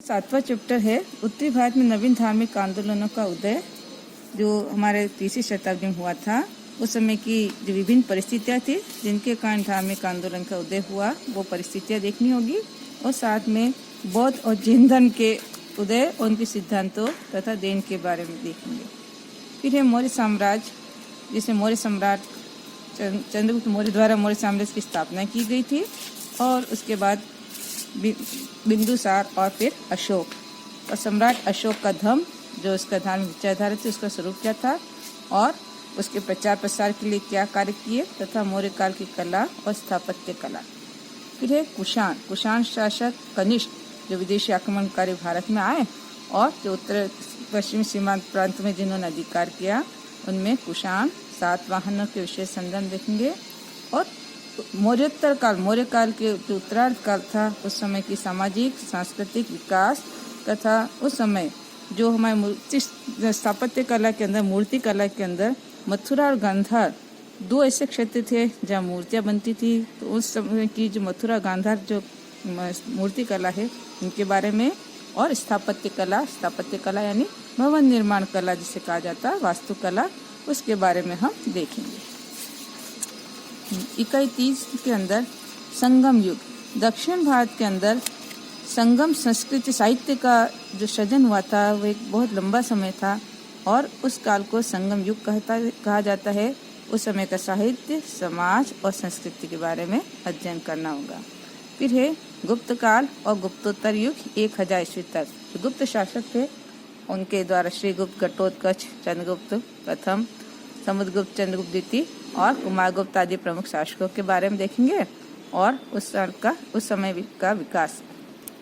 सातवां चैप्टर है उत्तरी भारत में नवीन धार्मिक आंदोलनों का उदय, जो हमारे 30वीं शताब्दी में हुआ था। उस समय की जो विभिन्न परिस्थितियाँ थी जिनके कारण धार्मिक आंदोलन का उदय हुआ, वो परिस्थितियाँ देखनी होगी। और साथ में बौद्ध और जैन धर्म के उदय और उनके सिद्धांतों तथा देन के बारे में देखेंगे। फिर है मौर्य साम्राज्य, जिसमें मौर्य सम्राट चंद्रगुप्त मौर्य द्वारा मौर्य साम्राज्य की स्थापना की गई थी। और उसके बाद बिंदुसार और फिर अशोक। और सम्राट अशोक का धर्म, जो उसका धार्मिक विचारधारा थी, उसका स्वरूप क्या था और उसके प्रचार प्रसार के लिए क्या कार्य किए, तथा मौर्य काल की कला और स्थापत्य कला। फिर है कुषाण शासक कनिष्क, जो विदेशी आक्रमणकारी भारत में आए और जो उत्तर पश्चिमी सीमांत प्रांत में जिन्होंने अधिकार किया, उनमें कुषाण सातवाहनों के विशेष संदर्भ देखेंगे। और मौर्य काल के जो उत्तरार्ध काल था, उस समय की सामाजिक सांस्कृतिक विकास तथा उस समय जो हमारे मूर्ति स्थापत्य कला के अंदर, मूर्ति कला के अंदर मथुरा और गांधार दो ऐसे क्षेत्र थे जहाँ मूर्तियाँ बनती थी। तो उस समय की जो मथुरा गांधार जो मूर्ति कला है, उनके बारे में, और स्थापत्य कला यानी भवन निर्माण कला जिसे कहा जाता है, वास्तुकला, उसके बारे में हम देखेंगे। इकाई 30 के अंदर संगम युग, दक्षिण भारत के अंदर संगम संस्कृति साहित्य का जो सृजन हुआ था, वो एक बहुत लंबा समय था और उस काल को संगम युग कहा जाता है। उस समय का साहित्य, समाज और संस्कृति के बारे में अध्ययन करना होगा। फिर है गुप्त काल और गुप्तोत्तर युग, 1000 ईस्वी तक। जो गुप्त शासक थे, उनके द्वारा श्रीगुप्त, घटोत्कच, चंद्रगुप्त प्रथम, समुद्रगुप्त, चंद्रगुप्त द्वितीय और कुमारगुप्त आदि प्रमुख शासकों के बारे में देखेंगे और उस समय का विकास।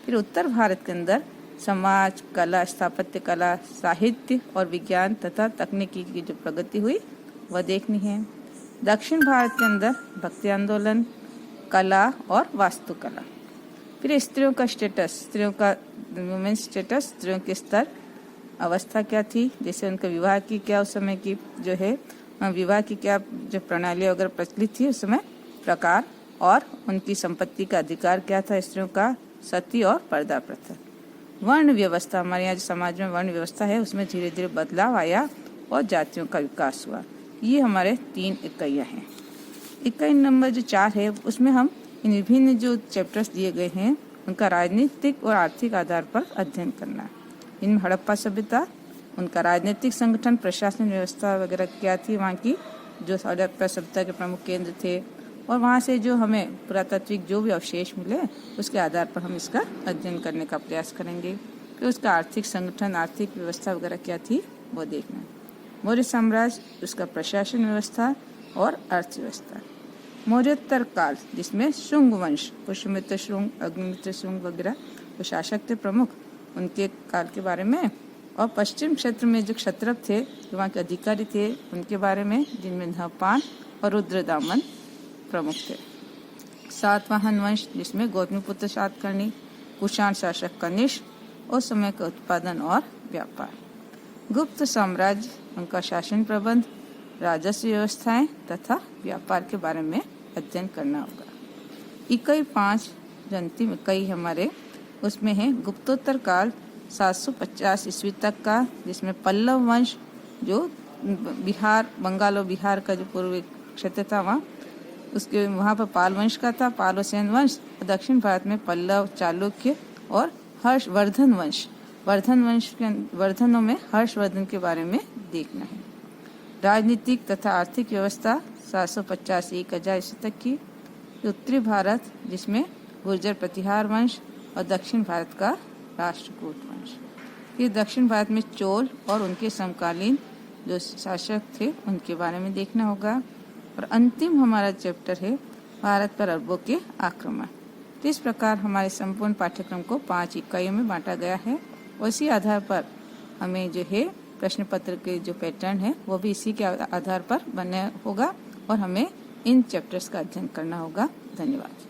फिर उत्तर भारत के अंदर समाज, कला, स्थापत्य कला, साहित्य और विज्ञान तथा तकनीकी की जो प्रगति हुई, वह देखनी है। दक्षिण भारत के अंदर भक्ति आंदोलन, कला और वास्तुकला। फिर स्त्रियों का स्टेटस, वुमेन्स स्टेटस, स्त्रियों के स्तर, अवस्था क्या थी, जैसे उनका विवाह की क्या उस समय की जो है विवाह की क्या जो प्रणाली वगैरह प्रचलित थी उस समय, प्रकार, और उनकी संपत्ति का अधिकार क्या था स्त्रियों का, सती और पर्दा प्रथा। वर्ण व्यवस्था, हमारे यहाँ जो समाज में वर्ण व्यवस्था है, उसमें धीरे धीरे बदलाव आया और जातियों का विकास हुआ। ये हमारे 3 इकाइयाँ हैं। इकाई नंबर जो 4 है, उसमें हम इन विभिन्न जो चैप्टर्स दिए गए हैं, उनका राजनीतिक और आर्थिक आधार पर अध्ययन करना है। इनमें हड़प्पा सभ्यता, उनका राजनीतिक संगठन, प्रशासन व्यवस्था वगैरह क्या थी, वहाँ की जो हड़प्पा सभ्यता के प्रमुख केंद्र थे, और वहाँ से जो हमें पुरातात्विक जो भी अवशेष मिले, उसके आधार पर हम इसका अध्ययन करने का प्रयास करेंगे कि उसका आर्थिक संगठन, आर्थिक व्यवस्था वगैरह क्या थी, वो देखना है। मौर्य साम्राज्य, उसका प्रशासन व्यवस्था और अर्थव्यवस्था। मौर्योत्तर काल, जिसमें शुंग वंश, पुष्यमित्र शुंग, अग्निमित्र शुंग वगैरह जो शासक थे प्रमुख, उनके काल के बारे में। और पश्चिम क्षेत्र में जो क्षत्रप थे, जो वहाँ के अधिकारी थे, उनके बारे में, जिनमें नहपान और रुद्रदामन प्रमुख थे। सातवाहन वंश, जिसमें गौतमीपुत्र सातकर्णी, कुषाण शासक कनिष्क, उस समय का उत्पादन और व्यापार। गुप्त साम्राज्य, उनका शासन प्रबंध, राजस्व व्यवस्थाएं तथा व्यापार के बारे में अध्ययन करना होगा। इकाई 5 जो अंतिम इकाई हमारे, उसमें है गुप्तोत्तर काल, 750 ईस्वी तक का, जिसमें पल्लव वंश, जो बिहार, बंगाल और बिहार का जो पूर्वी क्षेत्र था, वहाँ पर पाल वंश का था, पाल और सेन वंश। दक्षिण भारत में पल्लव, चालुक्य और हर्षवर्धन वंश। वर्धनों में हर्षवर्धन के बारे में देखना है। राजनीतिक तथा आर्थिक व्यवस्था 750 से 1000 ईस्वी तक की। उत्तरी भारत, जिसमें गुर्जर प्रतिहार वंश और दक्षिण भारत का राष्ट्रकूट वंश। फिर दक्षिण भारत में चोल और उनके समकालीन जो शासक थे, उनके बारे में देखना होगा। और अंतिम हमारा चैप्टर है भारत पर अरबों के आक्रमण। तो इस प्रकार हमारे संपूर्ण पाठ्यक्रम को 5 इकाइयों में बांटा गया है। उसी आधार पर हमें जो है प्रश्न पत्र के जो पैटर्न है, वो भी इसी के आधार पर बना होगा और हमें इन चैप्टर्स का अध्ययन करना होगा। धन्यवाद।